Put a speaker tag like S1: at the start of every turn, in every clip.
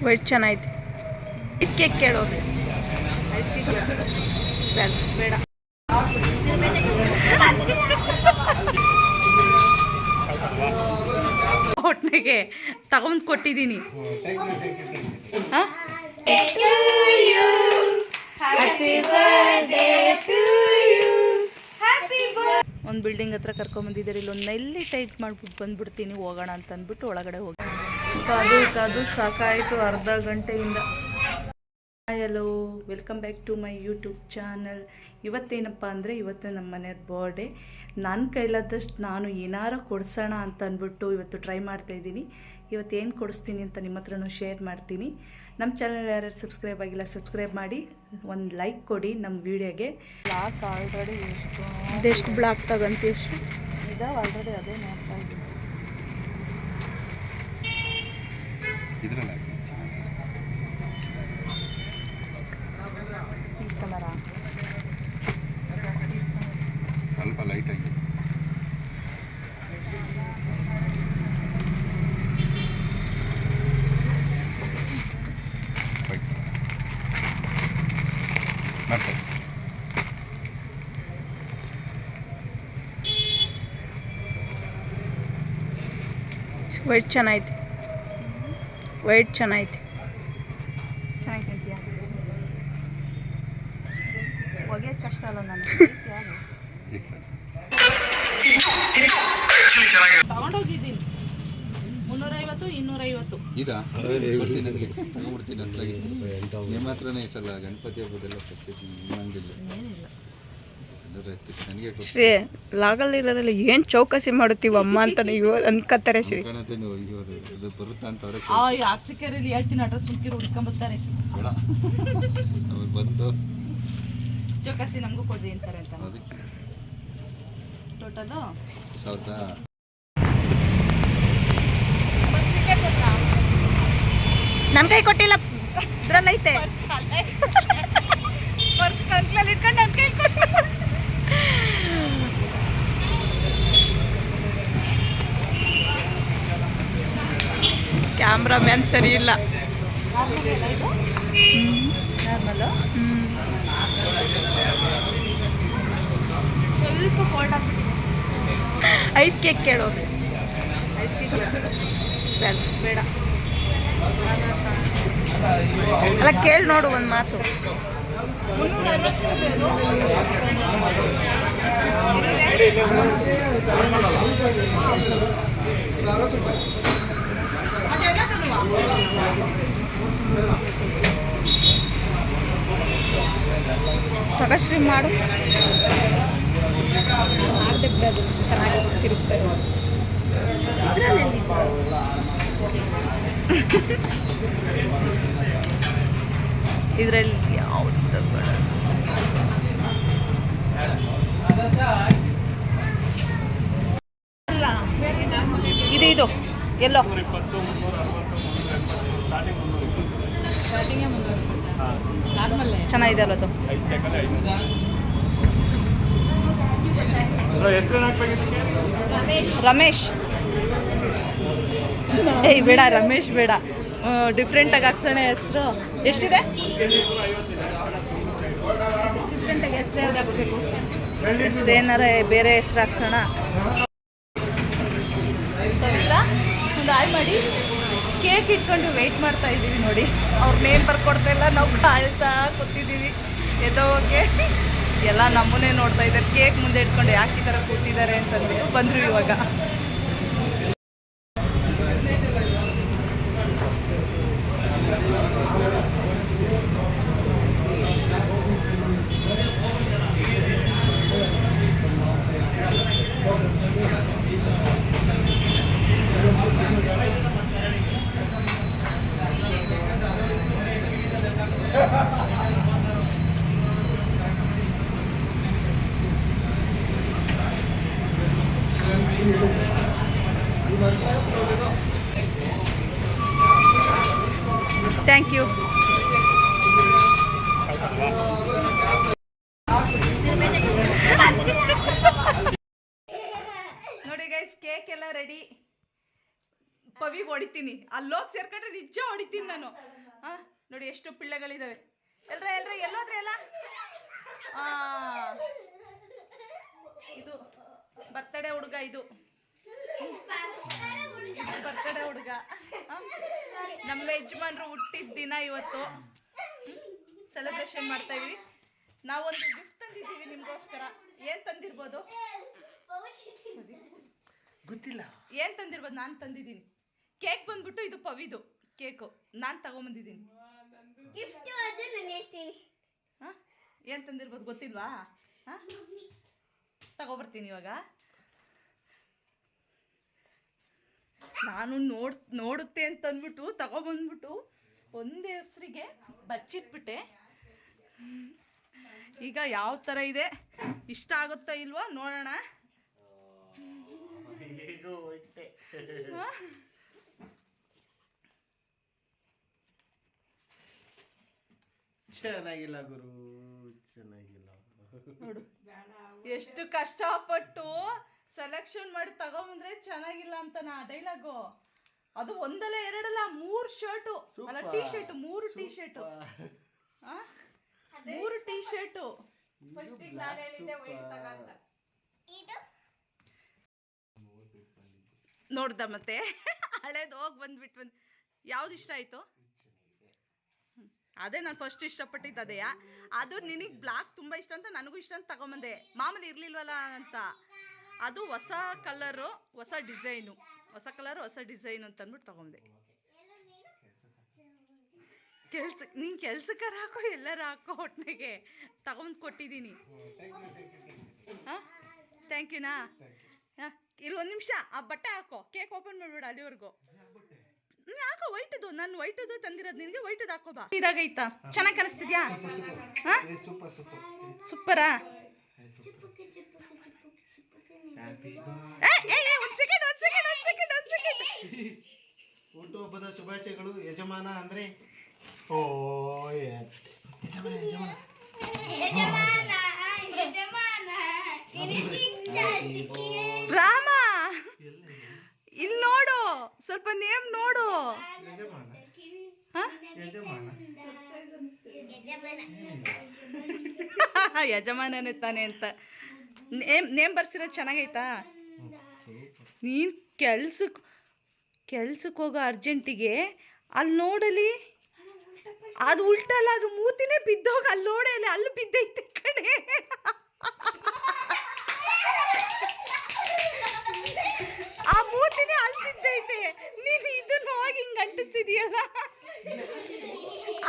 S1: White ಚೆನ್ನಾಗೈತೆ. Ice cake ಕೇಳು.
S2: Ice cake
S1: ಬೇಡ
S2: ಬೇಡ.
S1: ಒಟ್ಟಿಗೆ ತಗೊಂಡು ಕೊಟ್ಟಿದ್ದೀನಿ. ಒಂದು ಬಿಲ್ಡಿಂಗ್ ಹತ್ರ ಕರ್ಕೊಂಬಂದಿದ್ದಾರೆ. ಇಲ್ಲೊಂದು ನೈಲಿ ಟೈಟ್ ಮಾಡ್ಬಿಟ್ಟು ಬಂದ್ಬಿಡ್ತೀನಿ, ಹೋಗೋಣ ಅಂತ ಅಂದ್ಬಿಟ್ಟು ಒಳಗಡೆ ಹೋಗಿ ಕಾದು ಸಾಕಾಯಿತು ಅರ್ಧ ಗಂಟೆಯಿಂದ. Hello, welcome back to my YouTube channel. ಇವತ್ತೇನಪ್ಪ ಅಂದರೆ ಇವತ್ತು ನಮ್ಮ ಮನೆಯವ್ರ ಬರ್ಡೇ. ನನ್ನ ಕೈಲಾದಷ್ಟು ನಾನು ಏನಾರು ಕೊಡಿಸೋಣ ಅಂತ ಅಂದ್ಬಿಟ್ಟು ಇವತ್ತು ಟ್ರೈ ಮಾಡ್ತಾಯಿದ್ದೀನಿ. ಇವತ್ತು ಏನು ಕೊಡಿಸ್ತೀನಿ ಅಂತ ನಿಮ್ಮ ಹತ್ರನೂ ಶೇರ್ ಮಾಡ್ತೀನಿ. ನಮ್ಮ ಚಾನಲ್ ಯಾರ್ಯಾರು ಸಬ್ಸ್ಕ್ರೈಬ್ ಆಗಿಲ್ಲ ಸಬ್ಸ್ಕ್ರೈಬ್ ಮಾಡಿ, ಒಂದು ಲೈಕ್ ಕೊಡಿ ನಮ್ಮ ವೀಡಿಯೋಗೆ.
S2: ಬ್ಲಾಕ್ ಆಲ್ರೆಡಿ
S1: ಎಷ್ಟು ಬ್ಲಾಕ್ ತಗೊಂತ ಎಷ್ಟು
S2: ಇದಾವೆ ಆಲ್ರೆಡಿ, ಅದೇ ನೋಡ್ತಾ ಇದ್ದೀನಿ. ಈ ಕಲರಾ
S3: ಸ್ವಲ್ಪ ಲೈಟ್ ಆಗಿ ಮತ್ತೆ
S1: ವೈಟ್ ಚೆನ್ನಾಗೈತೆ. ವೈಟ್ ಚೆನ್ನಾಗೈತೆ.
S2: ಚೆನ್ನಾಗಿದೆಯಾ? ಹೊಗೆ ಕಷ್ಟ ಅಲ್ಲ ನಾನು ತಗೊಂಡೋಗಿದ್ದೀನಿ. 350 250
S3: ಇದಾ ತಗೊಂಡ್ಬಿಡ್ತೀನಿ ಅಂತ ನಿಮ್ಮ ಹತ್ರನೇ ಈ ಸಲ ಗಣಪತಿ ಹಬ್ಬದೆಲ್ಲ ನನಗೆ
S1: ಶ್ರೀ ಲಾಗಲ್ಲಿರೋದ್ರಲ್ಲಿ ಏನು ಚೌಕಸಿ ಮಾಡುತ್ತೀವಮ್ಮ ಅಂತ ಇವ ಅನ್ಕೋತಾರೆ. ಶ್ರೀ
S3: ಇದು ಬರುತ್ತಾ ಅಂತ ಅವ್ರೆ
S2: ಆರ್ಸಿಕೆರೆಯಲ್ಲಿ ಹೇಳ್ತೀನಿ, ಅಡ್ರೆಸ್ ಸುಮ್ಕಿರು ಹುಡ್ಕೊಂಬರ್ತಾರೆ.
S3: ಬೇಡ ಅವ್ರು ಬಂದು
S2: ಚೌಕಸಿ ನಮಗೂ ಕೊಡ್ರಿ ಅಂತಾರೆ ಅಂತ. ಟೋಟಲು
S3: 1000.
S1: ನನ್ನ ಕೈ ಕೊಟ್ಟಿಲ್ಲ, ಇದ್ರಲ್ಲೈತೆ.
S2: ಕಂಕ್ಲಲ್ಲಿ ಇಟ್ಕೊಂಡು ನನ್ನ ಕೈ ಕೊಟ್ಟಿಲ್ಲ.
S1: ಕ್ಯಾಮ್ರಾಮ್ಯಾನ್ ಸರಿ ಇಲ್ಲ.
S2: ನಾರ್ಮಲು ಸ್ವಲ್ಪ ಕೋಲ್ಡ್ ಆಗ್ಬಿಟ್ಟಿದೆ.
S1: ಐಸ್ ಕೇಕ್ ಕೇಳು.
S2: ಐಸ್ ಕೇಕ್
S1: ಬೇಡ
S2: ಬೇಡ.
S1: ಅಲ್ಲ ಕೇಳಿ ನೋಡು ಒಂದು ಮಾತು. ತಗಶ್ರೀ ಮಾಡು. ಮಾಡದೆ ಬಿಡೋದು ಚೆನ್ನಾಗಿ ತಿರುಗ್ತಾರೆ. ಇದರಲ್ಲಿ ಯಾವುದು ಬೇಡ. ಇದು ಎಲ್ಲೋ ಚೆನ್ನಾಗಿದೆ ಅಲ್ಲ ಅದು. ರಮೇಶ್ ಏಯ್ ಬೇಡ, ರಮೇಶ್ ಬೇಡ, ಡಿಫ್ರೆಂಟಾಗಿ ಹಾಕ್ಸೋಣ ಹೆಸರು. ಎಷ್ಟಿದೆ? ಡಿಫ್ರೆಂಟಾಗಿ ಹೆಸರು ಯಾವ್ದು ಹಾಕಬೇಕು? ಹೆಸರು ಏನಾರ ಬೇರೆ ಹೆಸರು ಹಾಕ್ಸೋಣ. ಒಂದು ಆಯ್ ಮಾಡಿ ಕೇಕ್ ಇಟ್ಕೊಂಡು ವೆಯ್ಟ್ ಮಾಡ್ತಾ ಇದ್ದೀವಿ ನೋಡಿ. ಅವ್ರ ನೇಮ್ ಬರ್ಕೊಡ್ತಾ ಇಲ್ಲ, ನಾವು ಕಾಯ್ತಾ ಕೂತಿದ್ದೀವಿ ಎದೋಕೆ. ಎಲ್ಲ ನಮ್ಮನ್ನೇ ನೋಡ್ತಾ ಇದ್ದಾರೆ. ಕೇಕ್ ಮುಂದೆ ಇಟ್ಕೊಂಡು ಯಾಕೆ ಈ ಥರ ಕೂತಿದ್ದಾರೆ ಅಂತಂದ್ಬಿಟ್ಟು ಬಂದರು ಇವಾಗ. Thank you. ನೋಡಿ ಗೈಸ್, ಕೇಕ್ ಎಲ್ಲ ರೆಡಿ. ಪವಿಗೆ ಹೊಡಿತೀನಿ. ಅಲ್ಲೋಗಿ ಸೇರ್ಕೊಂಡ್ರೆ ನಿಜ ಹೊಡಿತೀನಿ ನಾನು. ಹಾಂ ನೋಡಿ ಎಷ್ಟು ಪಿಳ್ಳೆಗಳಿದ್ದಾವೆ. ಎಲ್ಲೋದ್ರೆ ಎಲ್ಲ. ಇದು ಬರ್ತಡೇ ಹುಡುಗ, ಇದು ಬರ್ತಡೇ ಹುಡುಗ. ನಮ್ಮ ಯಜಮಾನ್ರು ಹುಟ್ಟಿದ ದಿನ ಇವತ್ತು ಸೆಲೆಬ್ರೇಷನ್ ಮಾಡ್ತಾ ಇದೀವಿ. ನಾವೊಂದು ಗಿಫ್ಟ್ ತಂದಿದ್ದೀವಿ ನಿಮ್ಗೋಸ್ಕರ. ಏನ್ ತಂದಿರ್ಬೋದು
S4: ಗೊತ್ತಿಲ್ಲ.
S1: ಏನ್ ತಂದಿರ್ಬೋದು? ನಾನು ತಂದಿದ್ದೀನಿ ಕೇಕ್ ಬಂದ್ಬಿಟ್ಟು. ಇದು ಪವಿದು ಕೇಕು, ನಾನು ತಗೊಂಬಂದಿದ್ದೀನಿ. ಹಾಂ ಏನು ತಂದಿರ್ಬೋದು ಗೊತ್ತಿಲ್ವಾ? ಹಾಂ ತಗೊಬರ್ತೀನಿ ಇವಾಗ. ನಾನು ನೋಡುತ್ತೆ ಅಂತಂದ್ಬಿಟ್ಟು ತಗೊಬಂದ್ಬಿಟ್ಟು ಒಂದೇ ಹೆಸರಿಗೆ ಬಚ್ಚಿಟ್ಬಿಟ್ಟೆ. ಈಗ ಯಾವ ಥರ ಇದೆ, ಇಷ್ಟ ಆಗುತ್ತಾ ಇಲ್ವಾ ನೋಡೋಣ.
S4: ಚೆನ್ನಾಗಿಲ್ಲ ಗುರು, ಚೆನ್ನಾಗಿಲ್ಲ.
S1: ನೋಡು ಎಷ್ಟು ಕಷ್ಟಪಟ್ಟು ಸೆಲೆಕ್ಷನ್ ಮಾಡಿ ತಗೊಂಬಂದ್ರೆ ಚೆನ್ನಾಗಿಲ್ಲ ಅಂತ ನಾ ಡೈಲಾಗು. ಅದು ಒಂದಲ್ಲ ಎರಡಲ್ಲ 3 ಶರ್ಟು ಅಲ್ಲ T shirt, 3 T shirt, 3 T shirt. ನೋಡ್ದ ಮತ್ತೆ ಹಳೇದು ಹೋಗಿ ಬಂದ್ಬಿಟ್ಟು ಯಾವ್ದು ಇಷ್ಟ ಆಯ್ತು? ಅದೇ ನಾನು ಫಸ್ಟ್ ಇಷ್ಟಪಟ್ಟಿದ್ದು ಅದೇಯಾ. ಅದು ನಿನಗೆ ಬ್ಲಾಕ್ ತುಂಬ ಇಷ್ಟ ಅಂತ, ನನಗೂ ಇಷ್ಟ ಅಂತ ತಗೊಂಬಂದೆ. ಮಾಮೂಲಿ ಇರಲಿಲ್ವಲ್ಲ ಅಂತ. ಅದು ಹೊಸ ಕಲರು ಹೊಸ ಡಿಸೈನು, ಹೊಸ ಕಲರು ಹೊಸ ಡಿಸೈನು ಅಂತ ಅಂದ್ಬಿಟ್ಟು ತಗೊಂಡೆ. ನೀನು ಕೆಲ್ಸಕ್ಕಾರ ಹಾಕೋ, ಎಲ್ಲರೂ ಹಾಕೋ, ಒಟ್ಟಿಗೆ ತಗೊಂಡು ಕೊಟ್ಟಿದ್ದೀನಿ. ಹಾಂ ಥ್ಯಾಂಕ್ ಯುನಾ. ಹಾಂ ಇಲ್ಲಿ 1 ನಿಮಿಷ ಆ ಬಟ್ಟೆ ಹಾಕೋ, ಕೇಕ್ ಓಪನ್ ಮಾಡಿಬಿಡ ಅಲ್ಲಿವರೆಗೂ. ಹಾಕೋ ವೈಟದು, ನಾನು ವೈಟದು ತಂದಿರೋದು ನಿನಗೆ, ವೈಟದು ಹಾಕೋ ಬಾ. ಇದಾಗೈತಾ? ಚೆನ್ನಾಗಿ ಕಾಣಿಸ್ತಿದ್ಯಾ? ಹಾಂ ಸೂಪರಾ? ಒಂದು ಸೆಕೆಂಡ್.
S4: ಹುಟ್ಟುಹಬ್ಬದ ಶುಭಾಶಯಗಳು ಯಜಮಾನ ಅಂದ್ರೆ. ಓ
S1: ರಾಮ ಇಲ್ಲಿ ನೋಡು, ಸ್ವಲ್ಪ ನೇಮ್ ನೋಡು. ಯಜಮಾನನೇ ತಾನೆ ಅಂತ ನೇಮ್ ಬರ್ಸಿರೋದು ಚೆನ್ನಾಗೈತಾ? ನೀನು ಕೆಲ್ಸಕ್ಕೆ ಹೋಗೋ ಅರ್ಜೆಂಟಿಗೆ ಅಲ್ಲಿ ನೋಡಲಿ, ಅದು ಉಲ್ಟಲ್ಲ, ಅದು ಮೂತಿನೇ ಬಿದ್ದೋಗ. ಅಲ್ಲಿ ನೋಡೇ ಅಲ್ಲಿ ಬಿದ್ದೈತೆ ಕಣೆ. ಆ ಮೂತಿನೇ ಅಲ್ಲಿ ಬಿದ್ದೈತೆ. ನೀನು ಇದನ್ನ ಹೋಗಿ ಹಿಂಗೆ ಅಂಟಿಸಿದೀಯಲ್ಲ,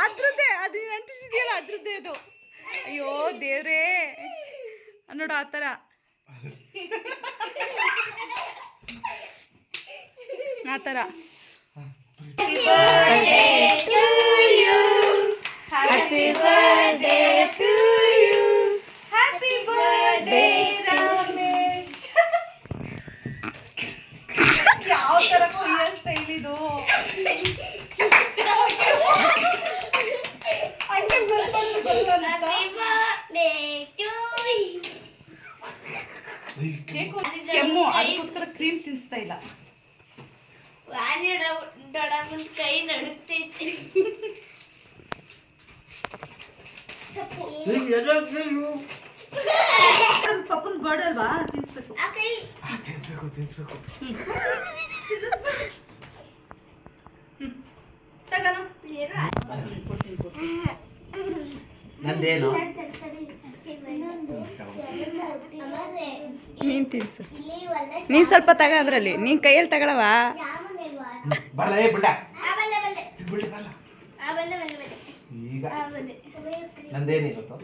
S1: ಅದ್ರದ್ದೇ ಅದು ಅಂಟಿಸಿದೆಯಲ್ಲ, ಅದ್ರದ್ದೇ ಅದು. ಅಯ್ಯೋ ದೇವ್ರೇ, ನೋಡು ಆ ಥರ ಆ ಥರ. Happy birthday to you. Happy birthday Ramesh. ಯಾವ ತರ ಕುಯ್ಯೋ ಸ್ಟೈಲ್ ಇದು? ಕೆಮ್ಮು, ಅದಕ್ಕೋಸ್ಕರ ಕ್ರೀಮ್ ತಿನ್ನಿಸ್ತಾ ಇಲ್ಲ.
S2: ಕೈ ನಡುತ್ತೈತಿ.
S1: ಪಪ್ಪನ್ ಬರ್ಡ್ ಅಲ್ವಾ, ತಿನ್ಸ್ಬೇಕು.
S4: ನಂದೇನು
S1: ನೀನ್ ತಿನ್ಸು. ನೀನ್ ಸ್ವಲ್ಪ ತಗ ಅದ್ರಲ್ಲಿ, ನೀನ್ ಕೈಯಲ್ಲಿ ತಗೊಳವಾ?
S4: ಈಗ ನಂದೇನಿರುತ್ತೋ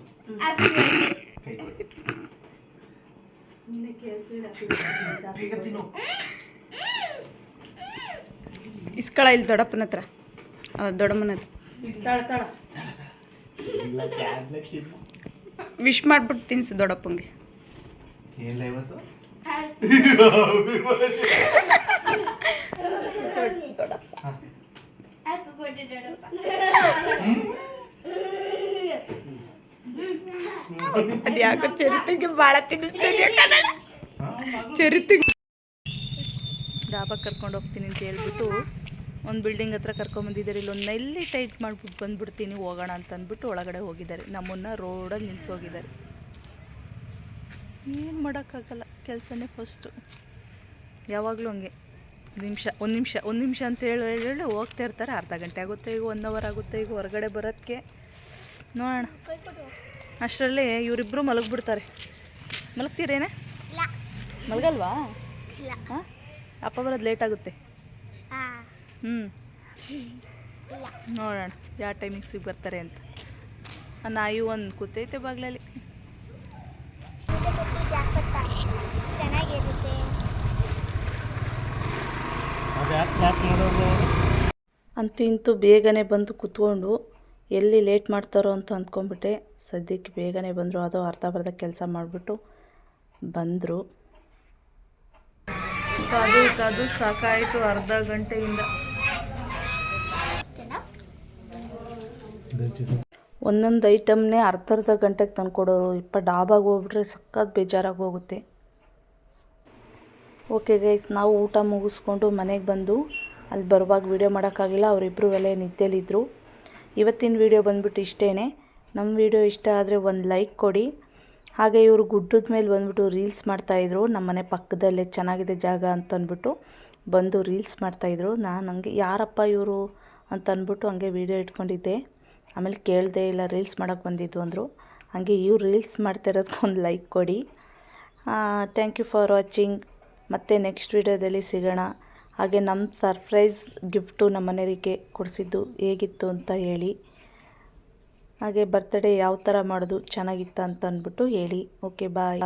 S1: ಇಸ್ಕೊಳ ಇಲ್ಲಿ ದೊಡ್ಡಪ್ಪನ ಹತ್ರ, ದೊಡ್ಡಮ್ಮನ ಹತ್ರ ವಿಶ್ ಮಾಡ್ಬಿಟ್ಟು ತಿನ್ಸು ದೊಡ್ಡಪ್ಪಂಗೆ.
S4: ಏನಿಲ್ಲ ಇವತ್ತು
S1: ಅದ್ಯಾಕೋ ಚರಿತೆಗೆ ಭಾಳ ತಿನ್ನಿಸ್ತಿದ್ಯಾ ಕನ್ನಡ. ಚರಿತೆಗೆ ಡಾಬಾಗೆ ಕರ್ಕೊಂಡು ಹೋಗ್ತೀನಿ ಅಂತ ಹೇಳ್ಬಿಟ್ಟು ಒಂದು ಬಿಲ್ಡಿಂಗ್ ಹತ್ರ ಕರ್ಕೊಂಬಂದಿದ್ದಾರೆ. ಇಲ್ಲೊಂದು ನೆಲ್ಲಿ ಟೈಟ್ ಮಾಡಿಬಿಟ್ಟು ಬಂದುಬಿಡ್ತೀನಿ ಹೋಗೋಣ ಅಂತ ಅಂದ್ಬಿಟ್ಟು ಒಳಗಡೆ ಹೋಗಿದ್ದಾರೆ. ನಮ್ಮನ್ನು ರೋಡಲ್ಲಿ ನಿಲ್ಲಿಸೋಗಿದ್ದಾರೆ. ಏನು ಮಾಡೋಕ್ಕಾಗಲ್ಲ, ಕೆಲಸನೇ ಫಸ್ಟು. ಯಾವಾಗಲೂ ಹಂಗೆ ಒಂದು ನಿಮಿಷ ಅಂತ ಹೇಳಿ ಹೋಗ್ತಾ ಇರ್ತಾರೆ. ಅರ್ಧ ಗಂಟೆ ಆಗುತ್ತೆ, ಈಗ 1 ಅವರ್ ಆಗುತ್ತೆ. ಈಗ ಹೊರಗಡೆ ಬರೋದಕ್ಕೆ ನೋಡೋಣ. ಅಷ್ಟರಲ್ಲಿ ಇವರಿಬ್ಬರು ಮಲಗಿಬಿಡ್ತಾರೆ. ಮಲಗ್ತೀರೇನೆ? ಮಲಗಲ್ವಾ? ಹಾಂ, ಅಪ್ಪ ಬರೋದು ಲೇಟ್ ಆಗುತ್ತೆ. ನೋಡೋಣ ಯಾವ ಟೈಮಿಂಗ್ಸಿಗೆ ಬರ್ತಾರೆ ಅಂತ. ನಾಯಿ ಒಂದು ಕೂತೈತೆ ಬಾಗ್ಲಲ್ಲಿ.
S2: ಚೆನ್ನಾಗಿರುತ್ತೆ.
S1: ಅಂತೂ ಇಂತೂ ಬೇಗನೆ ಬಂದು ಕೂತ್ಕೊಂಡು ಎಲ್ಲಿ ಲೇಟ್ ಮಾಡ್ತಾರೋ ಅಂತ ಅಂದ್ಕೊಂಡ್ಬಿಟ್ಟೆ. ಸದ್ಯಕ್ಕೆ ಬೇಗನೆ ಬಂದರು. ಅದು ಅರ್ಧ ಕೆಲಸ ಮಾಡಿಬಿಟ್ಟು ಬಂದರು. ಕಾದು ಸಾಕಾಯಿತು ಅರ್ಧ ಗಂಟೆಯಿಂದ. ಒಂದೊಂದು ಐಟಮ್ನೇ ಅರ್ಧ ಗಂಟೆಗೆ ತಂದುಕೊಡೋರು. ಡಾಬಾಗೆ ಹೋಗ್ಬಿಟ್ರೆ ಸಖತ್ ಬೇಜಾರಾಗಿ ಹೋಗುತ್ತೆ. ಓಕೆ ಗೈಸ್, ನಾವು ಊಟ ಮುಗಿಸ್ಕೊಂಡು ಮನೆಗೆ ಬಂದು ಅಲ್ಲಿ ಬರುವಾಗ ವೀಡಿಯೋ ಮಾಡೋಕ್ಕಾಗಿಲ್ಲ. ಅವರಿಬ್ಬರು ಅಲ್ಲೇ ನಿದ್ದೆಲಿದ್ದರು. ಇವತ್ತಿನ ವೀಡಿಯೋ ಬಂದುಬಿಟ್ಟು ಇಷ್ಟೇ. ನಮ್ಮ ವೀಡಿಯೋ ಇಷ್ಟ ಆದರೆ ಒಂದು ಲೈಕ್ ಕೊಡಿ. ಹಾಗೆ ಇವರು ಗುಡ್ಡದ ಮೇಲೆ ಬಂದುಬಿಟ್ಟು ರೀಲ್ಸ್ ಮಾಡ್ತಾಯಿದ್ರು. ನಮ್ಮ ಮನೆ ಪಕ್ಕದಲ್ಲೇ ಚೆನ್ನಾಗಿದೆ ಜಾಗ ಅಂತ ಅಂದ್ಬಿಟ್ಟು ಬಂದು ರೀಲ್ಸ್ ಮಾಡ್ತಾಯಿದ್ರು. ನಾನು ಹಂಗೆ ಯಾರಪ್ಪ ಇವರು ಅಂತ ಅಂದ್ಬಿಟ್ಟು ಹಂಗೆ ವೀಡಿಯೋ ಇಟ್ಕೊಂಡಿದ್ದೆ. ಆಮೇಲೆ ಕೇಳಿದೆ, ಇಲ್ಲ ರೀಲ್ಸ್ ಮಾಡೋಕ್ಕೆ ಬಂದಿದ್ದು ಅಂದರು. ಹಾಗೆ ಇವ್ರು ರೀಲ್ಸ್ ಮಾಡ್ತಾಯಿರೋದಕ್ಕೆ ಒಂದು ಲೈಕ್ ಕೊಡಿ. Thank you for watching. ಮತ್ತೆ ನೆಕ್ಸ್ಟ್ ವೀಡಿಯೋದಲ್ಲಿ ಸಿಗೋಣ. ಹಾಗೆ ನಮ್ಮ ಸರ್ಪ್ರೈಸ್ ಗಿಫ್ಟು ನಮ್ಮ ಮನೆಯವರಿಗೆ ಕೊಡಿಸಿದ್ದು ಹೇಗಿತ್ತು ಅಂತ ಹೇಳಿ. ಹಾಗೆ ಬರ್ತ್ಡೇ ಯಾವ ಥರ ಮಾಡೋದು ಚೆನ್ನಾಗಿತ್ತ ಅಂತ ಅಂದ್ಬಿಟ್ಟು ಹೇಳಿ. ಓಕೆ, ಬಾಯ್.